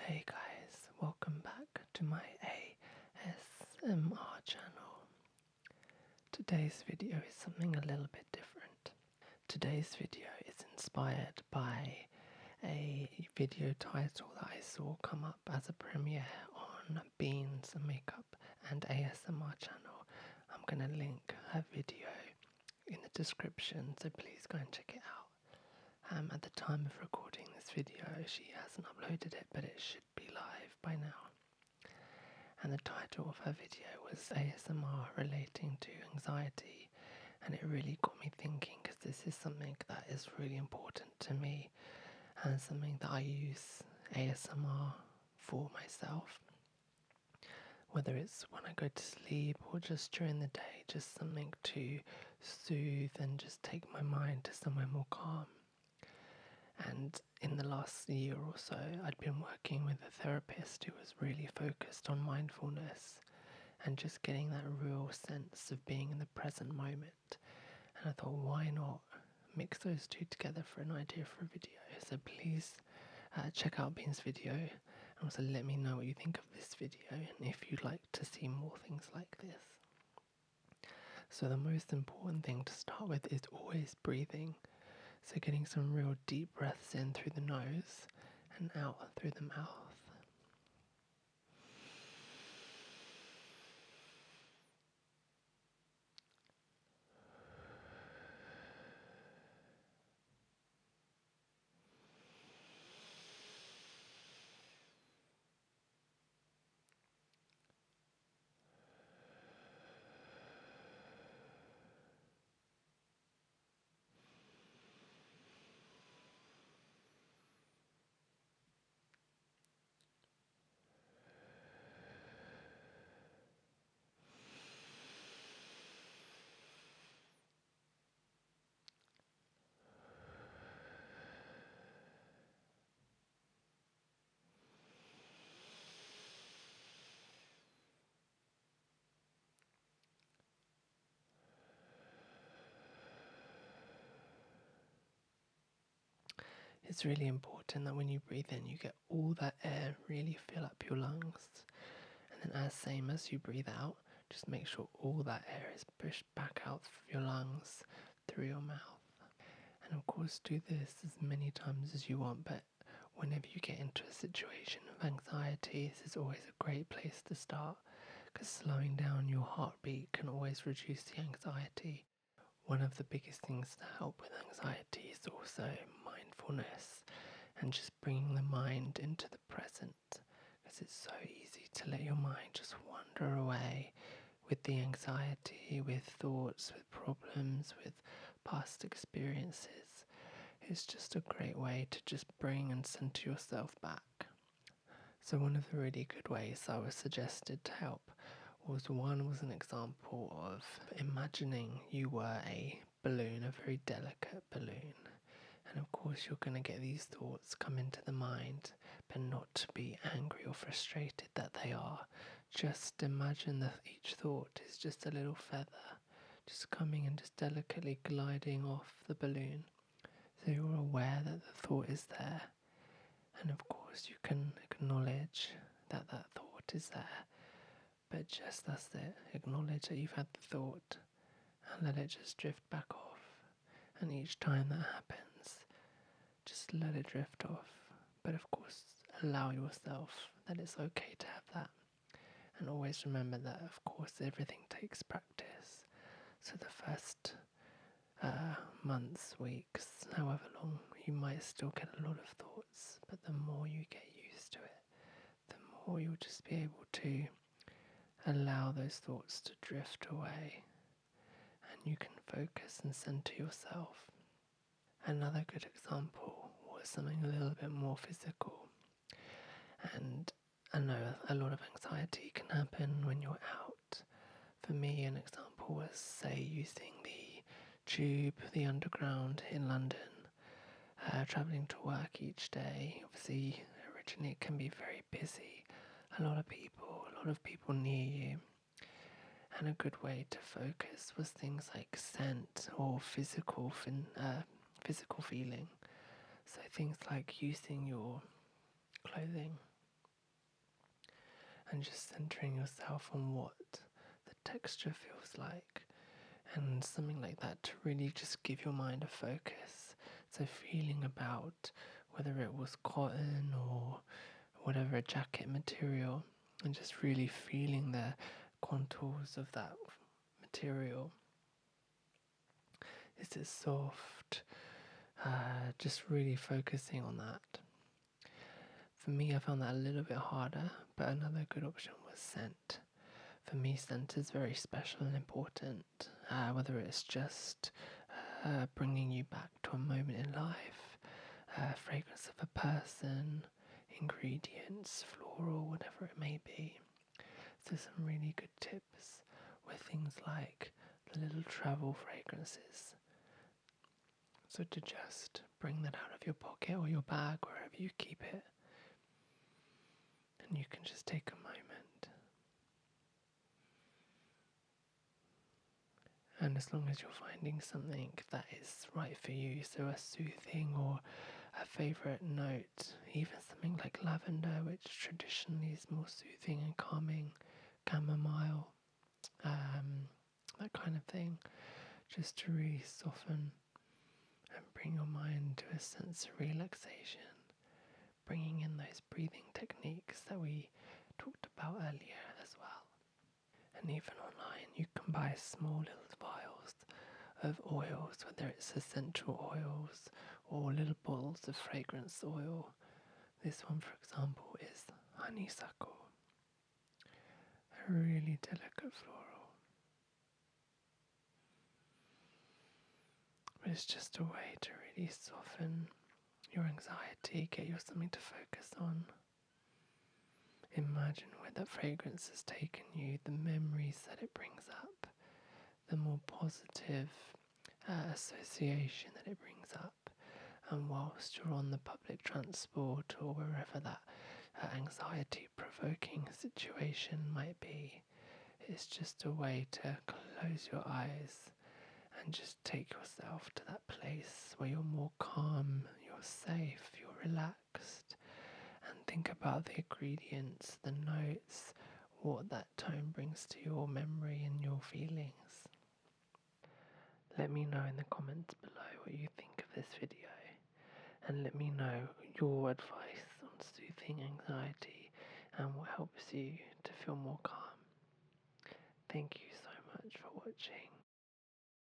Hey guys, welcome back to my ASMR channel. Today's video is something a little bit different. Today's video is inspired by a video title that I saw come up as a premiere on Beans Makeup and ASMR channel. I'm going to link her video in the description, so please go and check it out. At the time of recording this video, she hasn't uploaded it, but it should be live by now. And the title of her video was ASMR relating to anxiety, and it really got me thinking, because this is something that is really important to me and something that I use ASMR for myself. Whether it's when I go to sleep or just during the day, just something to soothe and just take my mind to somewhere more calm. And in the last year or so, I'd been working with a therapist who was really focused on mindfulness and just getting that real sense of being in the present moment. And I thought, why not mix those two together for an idea for a video? So please check out Bean's video and also let me know what you think of this video and if you'd like to see more things like this. So the most important thing to start with is always breathing. So getting some real deep breaths in through the nose and out through the mouth. It's really important that when you breathe in, you get all that air really fill up your lungs. And then same as you breathe out, just make sure all that air is pushed back out of your lungs through your mouth. And of course do this as many times as you want, but whenever you get into a situation of anxiety, this is always a great place to start, because slowing down your heartbeat can always reduce the anxiety. One of the biggest things to help with anxiety is also mindfulness and just bringing the mind into the present, because it's so easy to let your mind just wander away with the anxiety, with thoughts, with problems, with past experiences. It's just a great way to just bring and center yourself back. So one of the really good ways I was suggested to help was an example of imagining you were a balloon, a very delicate balloon. And of course you're going to get these thoughts come into the mind, but not to be angry or frustrated that they are. Just imagine that each thought is just a little feather, just coming and just delicately gliding off the balloon. So you're aware that the thought is there. And of course you can acknowledge that that thought is there. But just that's it. Acknowledge that you've had the thought and let it just drift back off. And each time that happens, just let it drift off. But of course, allow yourself that it's okay to have that. And always remember that, of course, everything takes practice. So the first months, weeks, however long, you might still get a lot of thoughts. But the more you get used to it, the more you'll just be able to allow those thoughts to drift away, and you can focus and center yourself. Another good example was something a little bit more physical, and I know a lot of anxiety can happen when you're out. For me, an example was, say, using the tube, the underground in London, travelling to work each day. Obviously, originally it can be very busy, a lot of people near you. And a good way to focus was things like scent or physical feeling. So things like using your clothing and just centering yourself on what the texture feels like, and something like that to really just give your mind a focus. So feeling about whether it was cotton or whatever jacket material, and just really feeling the contours of that material. Is it soft? Just really focusing on that. For me, I found that a little bit harder, but another good option was scent. For me, scent is very special and important, whether it's just bringing you back to a moment in life, fragrance of a person, ingredients, floral, whatever it may be. So some really good tips with things like the little travel fragrances. So to just bring that out of your pocket or your bag, wherever you keep it, and you can just take a moment. And as long as you're finding something that is right for you, so a soothing or a favourite note, even something like lavender, which traditionally is more soothing and calming, chamomile, that kind of thing, just to really soften and bring your mind to a sense of relaxation, bringing in those breathing techniques that we talked about earlier as well. And even online, you can buy small little vials of oils, whether it's essential oils or little bottles of fragrance oil. This one, for example, is honeysuckle, a really delicate floral. But it's just a way to really soften your anxiety, get you something to focus on. Imagine where that fragrance has taken you, the memories that it brings up, the more positive association that it brings up. And whilst you're on the public transport or wherever that anxiety provoking situation might be, it's just a way to close your eyes and just take yourself to that place where you're more calm, you're safe, you're relaxed, and think about the ingredients, the notes, what that tone brings to your memory and your feelings. Let me know in the comments below what you think of this video, and let me know your advice on soothing anxiety and what helps you to feel more calm. Thank you so much for watching.